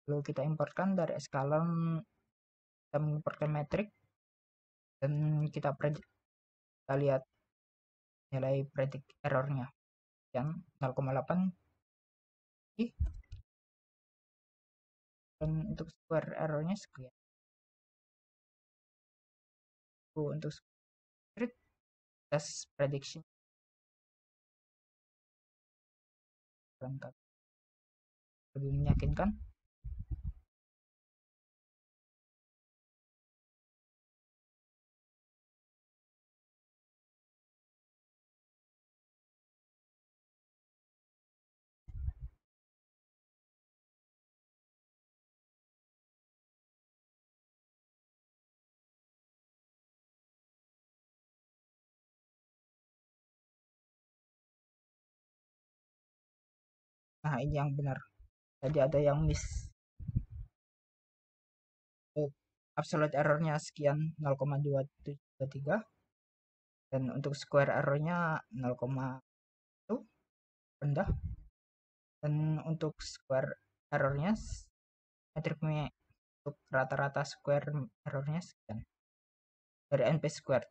Lalu kita importkan dari eskalon, kita mengimportkan metrik, dan kita lihat nilai predik errornya yang 0,8, dan untuk square errornya sekian. Untuk test prediction lebih meyakinkan. Nah, ini yang benar. Jadi ada yang miss. Absolute errornya sekian 0,273, dan untuk square errornya 0,1 rendah, dan untuk square errornya metriknya untuk rata-rata square errornya sekian dari NP squared.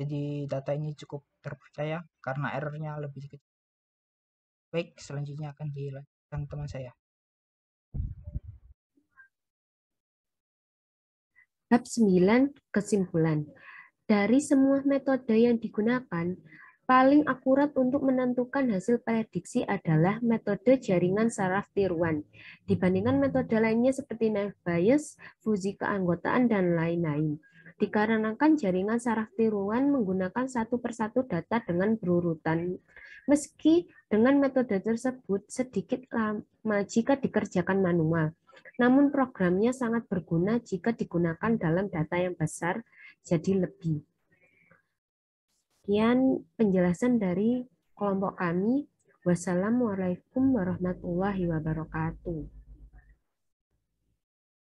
Jadi data ini cukup terpercaya karena errornya lebih kecil. Baik, selanjutnya akan dilanjutkan teman saya. Bab 9, kesimpulan. Dari semua metode yang digunakan, paling akurat untuk menentukan hasil prediksi adalah metode jaringan saraf tiruan. Dibandingkan metode lainnya seperti naive Bayes, fusi keanggotaan, dan lain-lain. Dikarenakan jaringan saraf tiruan menggunakan satu persatu data dengan berurutan. Meski dengan metode tersebut sedikit lama jika dikerjakan manual. Namun programnya sangat berguna jika digunakan dalam data yang besar, jadi lebih. Sekian penjelasan dari kelompok kami. Wassalamualaikum warahmatullahi wabarakatuh.